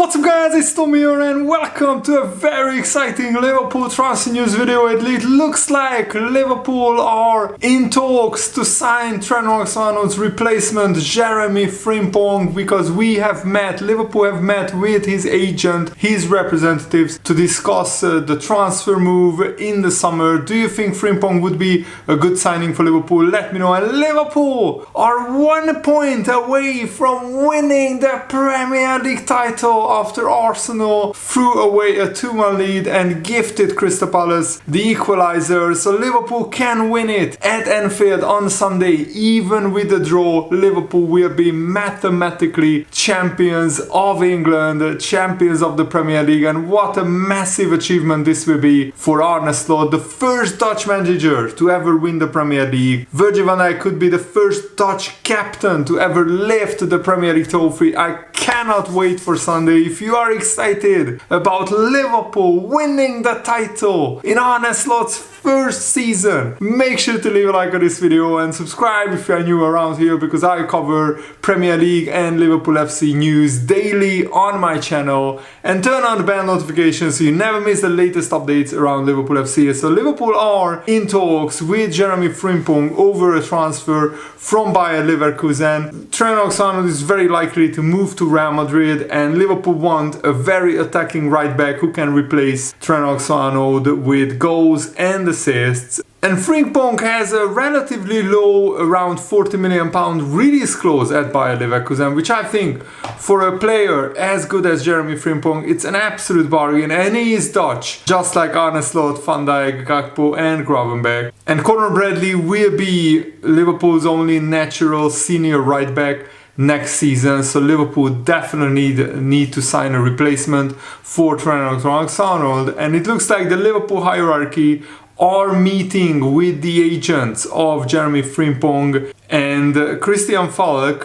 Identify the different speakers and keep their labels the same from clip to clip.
Speaker 1: What's up guys, it's Tommy here and welcome to a very exciting Liverpool transfer news video. It looks like Liverpool are in talks to sign Trent Alexander-Arnold's replacement Jeremy Frimpong, because Liverpool have met with his agent, his representatives, to discuss the transfer move in the summer. Do you think Frimpong would be a good signing for Liverpool? Let me know. And Liverpool are 1 point away from winning the Premier League title after Arsenal threw away a 2-1 lead and gifted Crystal Palace the equaliser. So Liverpool can win it at Anfield on Sunday. Even with the draw, Liverpool will be mathematically champions of England, champions of the Premier League, and what a massive achievement this will be for Arne, the first Dutch manager to ever win the Premier League. Virgil van Dijk could be the first Dutch captain to ever lift the Premier League trophy. I cannot wait for Sunday. If you are excited about Liverpool winning the title in Arne Slot's first season, make sure to leave a like on this video and subscribe if you are new around here, because I cover Premier League and Liverpool FC news daily on my channel. And turn on the bell notifications so you never miss the latest updates around Liverpool FC. So Liverpool are in talks with Jeremy Frimpong over a transfer from Bayer Leverkusen. Trent Alexander-Arnold is very likely to move to Real Madrid, and Liverpool want a very attacking right back who can replace Trent Alexander-Arnold with goals and assists. And Frimpong has a relatively low, around £40 million release clause at Bayer Leverkusen, which I think for a player as good as Jeremy Frimpong, it's an absolute bargain. And he is Dutch, just like Arne Slot, Van Dijk, Gakpo and Gravenberch. And Conor Bradley will be Liverpool's only natural senior right back next season, so Liverpool definitely need to sign a replacement for Trent Alexander-Arnold. And it looks like the Liverpool hierarchy are meeting with the agents of Jeremy Frimpong, and Christian Falk,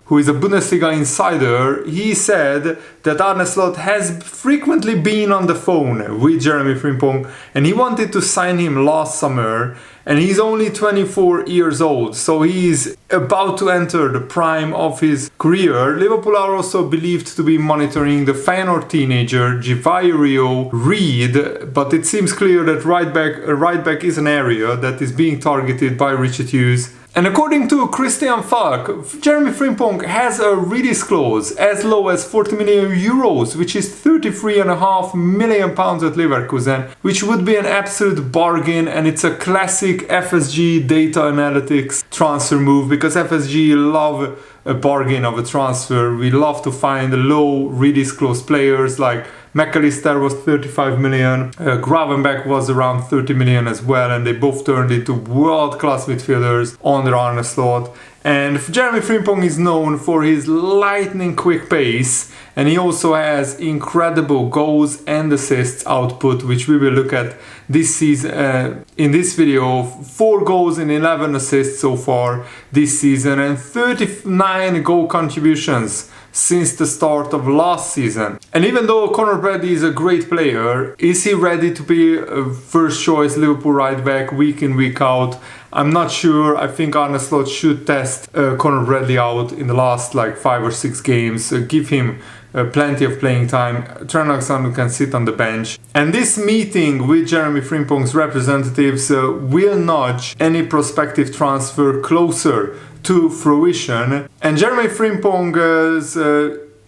Speaker 1: who is a Bundesliga insider, he said that Arne Slot has frequently been on the phone with Jeremy Frimpong and he wanted to sign him last summer. And he's only 24 years old, so he's about to enter the prime of his career. Liverpool are also believed to be monitoring the Feyenoord teenager Jivairo Reed, but it seems clear that right back is an area that is being targeted by Richard Hughes. And according to Christian Falk, Jeremy Frimpong has a release clause as low as 40 million euros, which is 33.5 million pounds at Leverkusen, which would be an absolute bargain. And it's a classic FSG data analytics transfer move, because FSG love a bargain of a transfer. We love to find low release clause players. Like McAllister was 35 million, Gravenberch was around 30 million as well, and they both turned into world-class midfielders on their Arne Slot. And Jeremy Frimpong is known for his lightning quick pace, and he also has incredible goals and assists output, which we will look at this season in this video. 4 goals and 11 assists so far this season, and 39 goal contributions since the start of last season. And even though Conor Bradley is a great player, is he ready to be a first choice Liverpool right back week in, week out? I'm not sure. I think Arne Slot should test Conor Bradley out in the last 5 or 6 games, give him plenty of playing time. Trent Alexander can sit on the bench. And this meeting with Jeremy Frimpong's representatives will nudge any prospective transfer closer to fruition. And Jeremy Frimpong's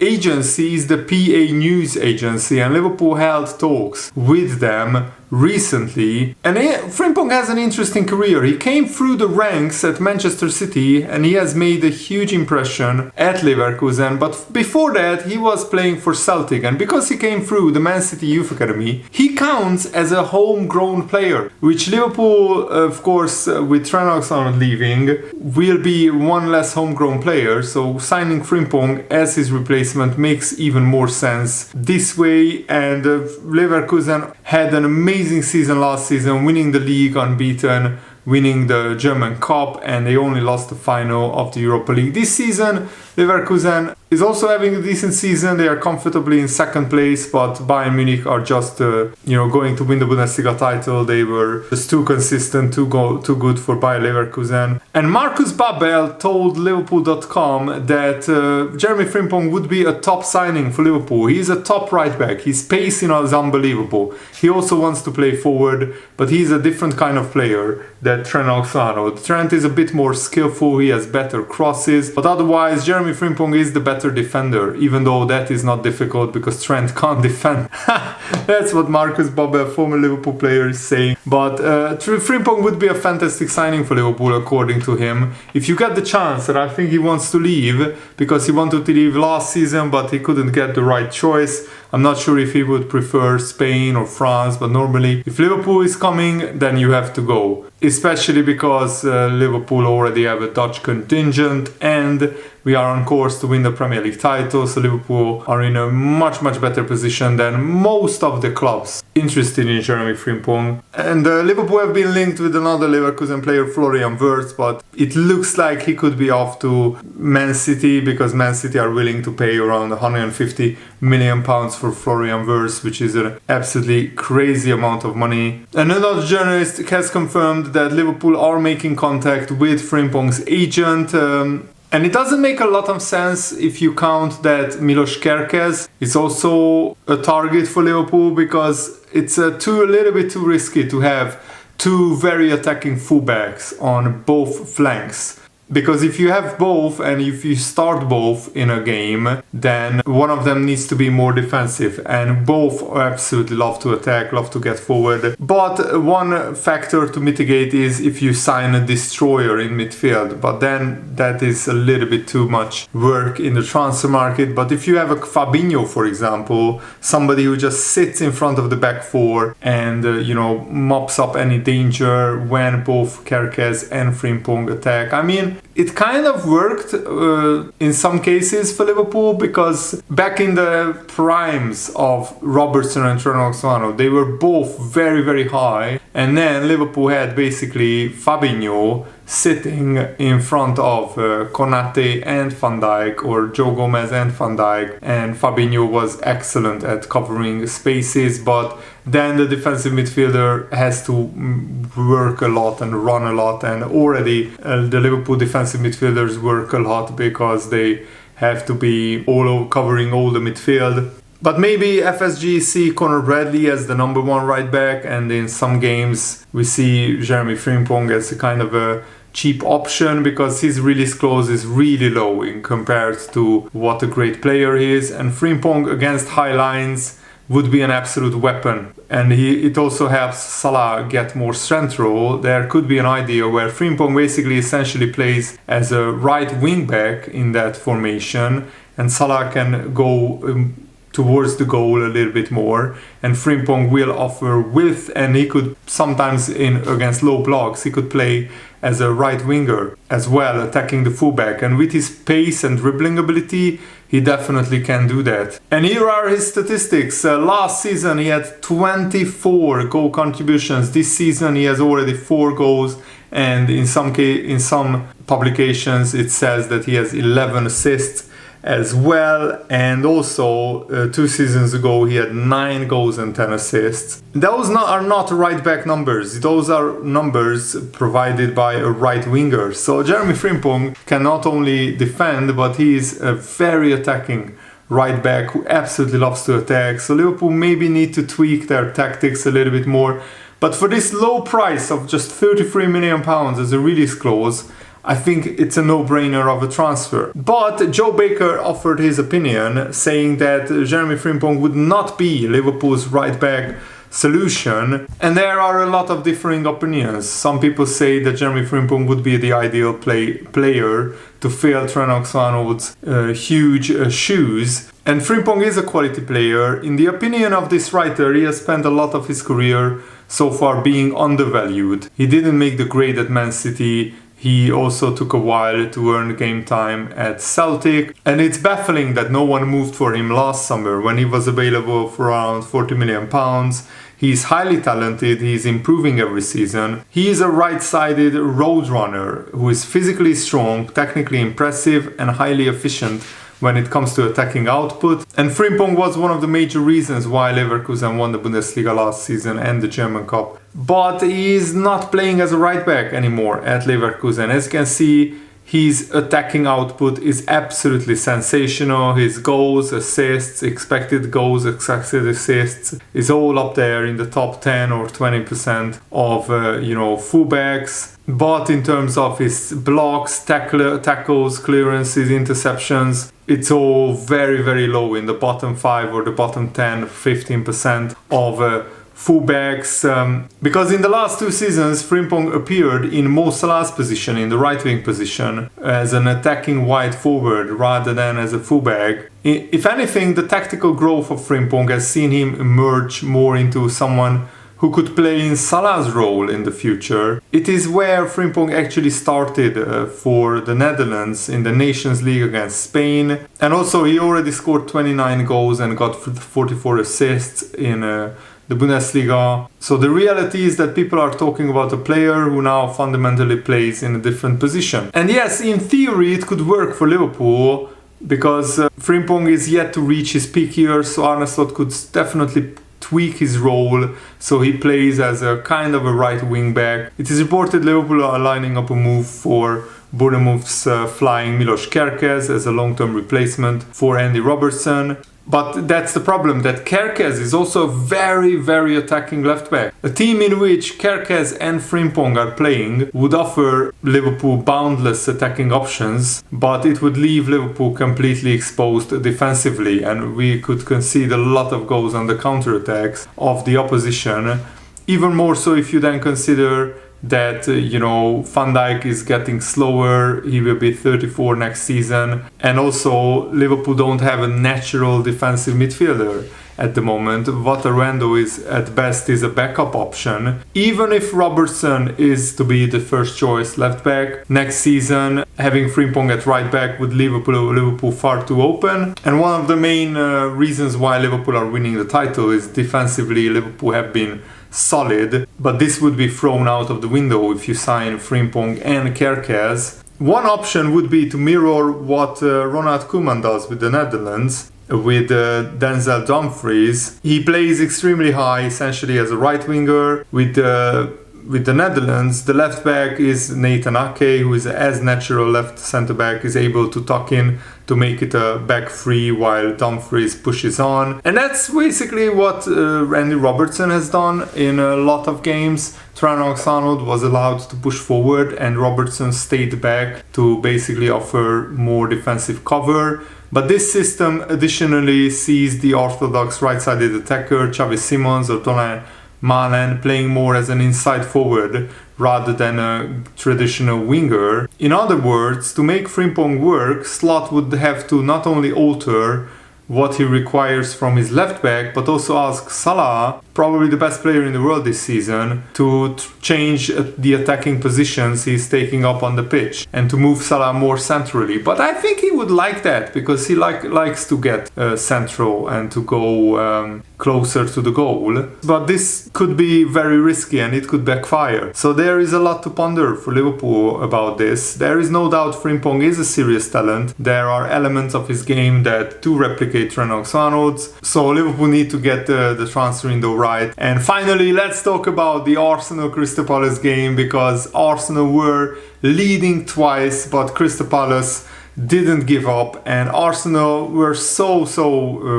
Speaker 1: agency is the PA News Agency, and Liverpool held talks with them recently. And Frimpong has an interesting career. He came through the ranks at Manchester City and he has made a huge impression at Leverkusen, but before that he was playing for Celtic, and because he came through the Man City Youth Academy, he counts as a homegrown player, which Liverpool, of course, with Trent Alexander leaving, will be one less homegrown player, so signing Frimpong as his replacement makes even more sense this way. And Leverkusen had an amazing season last season, winning the league unbeaten, winning the German Cup, and they only lost the final of the Europa League. This season Leverkusen is also having a decent season. They are comfortably in second place, but Bayern Munich are just going to win the Bundesliga title. They were just too consistent, too good for Bayer Leverkusen. And Markus Babbel told Liverpool.com that Jeremy Frimpong would be a top signing for Liverpool. He's a top right back. His pace is unbelievable. He also wants to play forward, but he's a different kind of player than Trent Alexander-Arnold. Trent is a bit more skillful. He has better crosses, but otherwise Jeremy Frimpong is the better defender, even though that is not difficult because Trent can't defend. That's what Markus Babbel, former Liverpool player, is saying. But Frimpong would be a fantastic signing for Liverpool, according to him. If you get the chance, and I think he wants to leave because he wanted to leave last season, but he couldn't get the right choice. I'm not sure if he would prefer Spain or France, but normally if Liverpool is coming, then you have to go. Especially because Liverpool already have a Dutch contingent and we are on course to win the Premier League title, so Liverpool are in a much better position than most of the clubs interested in Jeremy Frimpong. And Liverpool have been linked with another Leverkusen player, Florian Wirtz, but it looks like he could be off to Man City because Man City are willing to pay around £150 million for Florian Wirtz, which is an absolutely crazy amount of money. And another journalist has confirmed that Liverpool are making contact with Frimpong's agent. And it doesn't make a lot of sense if you count that Milos Kerkez is also a target for Liverpool, because it's a little bit too risky to have two very attacking fullbacks on both flanks. Because if you have both and if you start both in a game, then one of them needs to be more defensive, and both absolutely love to attack, love to get forward. But one factor to mitigate is if you sign a destroyer in midfield, but then that is a little bit too much work in the transfer market. But if you have a Fabinho, for example, somebody who just sits in front of the back four and mops up any danger when both Kerkez and Frimpong attack, I mean, it kind of worked in some cases for Liverpool, because back in the primes of Robertson and Trent Alexander-Arnold, they were both very high, and then Liverpool had basically Fabinho sitting in front of Konate and Van Dijk, or Joe Gomez and Van Dijk, and Fabinho was excellent at covering spaces, but then the defensive midfielder has to work a lot and run a lot, and already the Liverpool defensive midfielders work a lot because they have to be covering all the midfield. But maybe FSG see Conor Bradley as the number one right back, and in some games we see Jeremy Frimpong as a kind of a cheap option because his release clause is really low in compared to what a great player he is. And Frimpong against high lines would be an absolute weapon, and it also helps Salah get more central. There could be an idea where Frimpong basically essentially plays as a right wing back in that formation, and Salah can go towards the goal a little bit more, and Frimpong will offer width, and he could sometimes against low blocks he could play as a right winger as well, attacking the fullback, and with his pace and dribbling ability he definitely can do that. And here are his statistics. Last season he had 24 goal contributions. This season he has already 4 goals, and in some publications it says that he has 11 assists as well. And also 2 seasons ago he had 9 goals and 10 assists. Those are not right back numbers. Those are numbers provided by a right winger. So Jeremy Frimpong can not only defend, but he is a very attacking right back who absolutely loves to attack. So Liverpool maybe need to tweak their tactics a little bit more. But for this low price of just £33 million as a release clause, I think it's a no-brainer of a transfer. But Joe Baker offered his opinion, saying that Jeremy Frimpong would not be Liverpool's right-back solution, and there are a lot of differing opinions. Some people say that Jeremy Frimpong would be the ideal player to fill Trent Alexander-Arnold's huge shoes. And Frimpong is a quality player. In the opinion of this writer, he has spent a lot of his career so far being undervalued. He didn't make the grade at Man City. He also took a while to earn game time at Celtic, and it's baffling that no one moved for him last summer when he was available for around £40 million. He's highly talented, he's improving every season. He is a right-sided road runner who is physically strong, technically impressive and highly efficient when it comes to attacking output. And Frimpong was one of the major reasons why Leverkusen won the Bundesliga last season and the German Cup. But he is not playing as a right back anymore at Leverkusen. As you can see, his attacking output is absolutely sensational. His goals, assists, expected goals, expected assists is all up there in the top 10 or 20% of fullbacks. But in terms of his blocks, tackles, clearances, interceptions, it's all very, very low in the bottom 5 or the bottom 10, 15% of fullbacks. Because in the last 2 seasons, Frimpong appeared in Mo Salah's position, in the right wing position, as an attacking wide forward rather than as a fullback. If anything, the tactical growth of Frimpong has seen him emerge more into someone who could play in Salah's role in the future. It is where Frimpong actually started for the Netherlands in the Nations League against Spain. And also he already scored 29 goals and got 44 assists in the Bundesliga. So the reality is that people are talking about a player who now fundamentally plays in a different position. And yes, in theory it could work for Liverpool because Frimpong is yet to reach his peak years, so Arne could definitely tweak his role so he plays as a kind of a right wing back. It is reported Liverpool are lining up a move for Bournemouth's flying Milos Kerkez as a long-term replacement for Andy Robertson. But that's the problem, that Kerkez is also a very, very attacking left back. A team in which Kerkez and Frimpong are playing would offer Liverpool boundless attacking options, but it would leave Liverpool completely exposed defensively, and we could concede a lot of goals on the counterattacks of the opposition. Even more so if you then consider that Van Dijk is getting slower. He will be 34 next season, and also Liverpool don't have a natural defensive midfielder at the moment. Waterrando is at best is a backup option. Even if Robertson is to be the first choice left back next season, having Frimpong at right back would leave Liverpool far too open. And one of the main reasons why Liverpool are winning the title is defensively Liverpool have been solid, but this would be thrown out of the window if you sign Frimpong and Kerkez. One option would be to mirror what Ronald Koeman does with the Netherlands, with Denzel Dumfries. He plays extremely high, essentially as a right winger. With the Netherlands, the left back is Nathan Ake, who is as natural left centre back, is able to tuck in to make it a back three while Dumfries pushes on. And that's basically what Andy Robertson has done in a lot of games. Trent Alexander-Arnold was allowed to push forward and Robertson stayed back to basically offer more defensive cover. But this system additionally sees the orthodox right-sided attacker Xavi Simons or Dolan Malen playing more as an inside forward rather than a traditional winger. In other words, to make Frimpong work, Slot would have to not only alter what he requires from his left back, but also ask Salah, probably the best player in the world this season, to change the attacking positions he's taking up on the pitch and to move Salah more centrally. But I think he would like that because he likes to get central and to go closer to the goal. But this could be very risky and it could backfire. So there is a lot to ponder for Liverpool about this. There is no doubt Frimpong is a serious talent. There are elements of his game that do replicate Trent Alexander-Arnold's. So Liverpool need to get the transfer window right. And finally, let's talk about the Arsenal Crystal Palace game, because Arsenal were leading twice, but Crystal Palace didn't give up, and Arsenal were so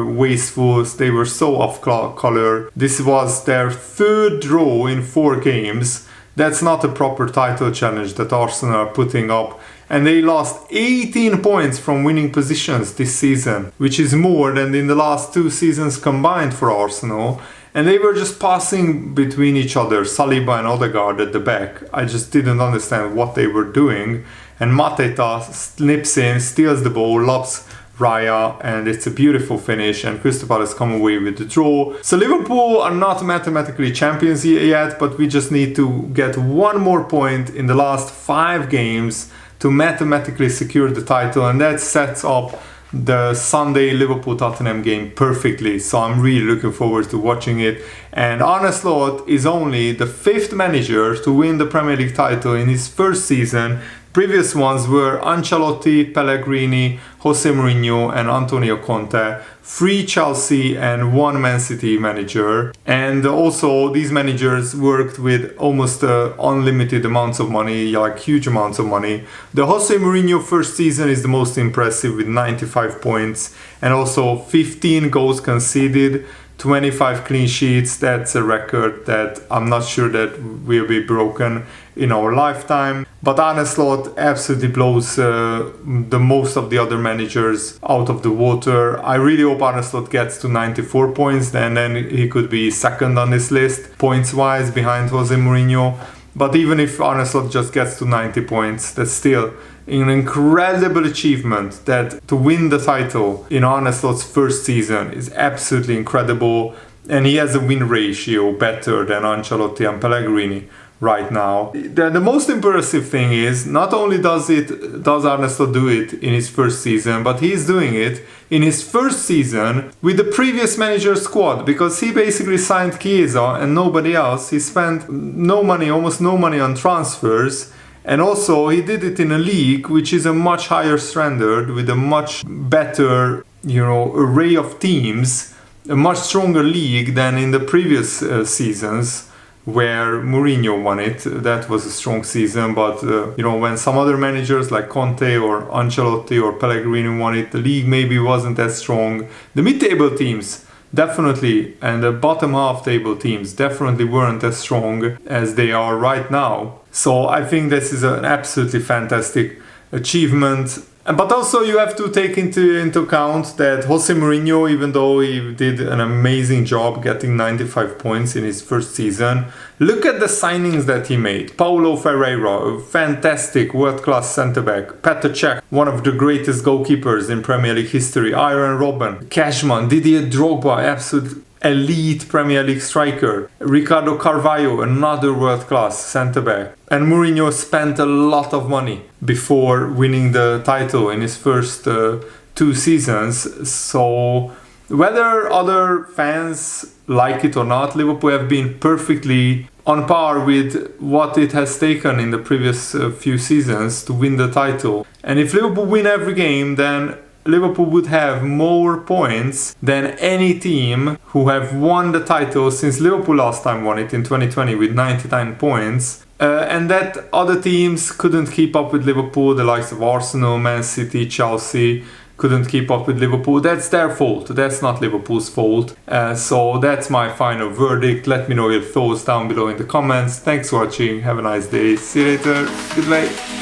Speaker 1: wasteful. They were so off color. This was their third draw in 4 games. That's not a proper title challenge that Arsenal are putting up. And they lost 18 points from winning positions this season, which is more than in the last 2 seasons combined for Arsenal. And they were just passing between each other, Saliba and Odegaard at the back. I just didn't understand what they were doing. And Mateta slips in, steals the ball, lobs Raya, and it's a beautiful finish, and Crystal Palace come away with the draw. So Liverpool are not mathematically champions yet, but we just need to get 1 more point in the last 5 games to mathematically secure the title, and that sets up the Sunday Liverpool-Tottenham game perfectly. So I'm really looking forward to watching it. And Arne Slot is only the 5th manager to win the Premier League title in his first season. Previous ones were Ancelotti, Pellegrini, Jose Mourinho and Antonio Conte, 3 Chelsea and 1 Man City manager. And also these managers worked with almost unlimited amounts of money, like huge amounts of money. The Jose Mourinho first season is the most impressive with 95 points and also 15 goals conceded, 25 clean sheets. That's a record that I'm not sure that will be broken in our lifetime. But Arne Slot absolutely blows the most of the other managers out of the water. I really hope Arne Slot gets to 94 points, and then he could be second on this list points wise behind Jose Mourinho. But even if Arne Slot just gets to 90 points, that's still an incredible achievement. That to win the title in Arne Slot's first season is absolutely incredible, and he has a win ratio better than Ancelotti and Pellegrini right now. The most impressive thing is not only does Arne Slot do it in his first season, but he's doing it in his first season with the previous manager's squad, because he basically signed Chiesa and nobody else. He spent no money, almost no money on transfers. And also he did it in a league which is a much higher standard with a much better, array of teams, a much stronger league than in the previous seasons where Mourinho won it. That was a strong season, but when some other managers like Conte or Ancelotti or Pellegrini won it, the league maybe wasn't as strong. The mid-table teams definitely, and the bottom half table teams definitely weren't as strong as they are right now. So I think this is an absolutely fantastic achievement. But also you have to take into account that Jose Mourinho, even though he did an amazing job getting 95 points in his first season, look at the signings that he made. Paulo Ferreira, a fantastic world-class centre-back. Petr Cech, one of the greatest goalkeepers in Premier League history. Arjen Robben, Cashman, Didier Drogba, absolute elite Premier League striker. Ricardo Carvalho, another world-class centre-back. And Mourinho spent a lot of money before winning the title in his first 2 seasons. So whether other fans like it or not, Liverpool have been perfectly on par with what it has taken in the previous few seasons to win the title. And if Liverpool win every game, then Liverpool would have more points than any team who have won the title since Liverpool last time won it in 2020 with 99 points. And that other teams couldn't keep up with Liverpool, the likes of Arsenal, Man City, Chelsea couldn't keep up with Liverpool. That's their fault, that's not Liverpool's fault. So that's my final verdict. Let me know your thoughts down below in the comments. Thanks for watching, have a nice day, see you later, goodbye.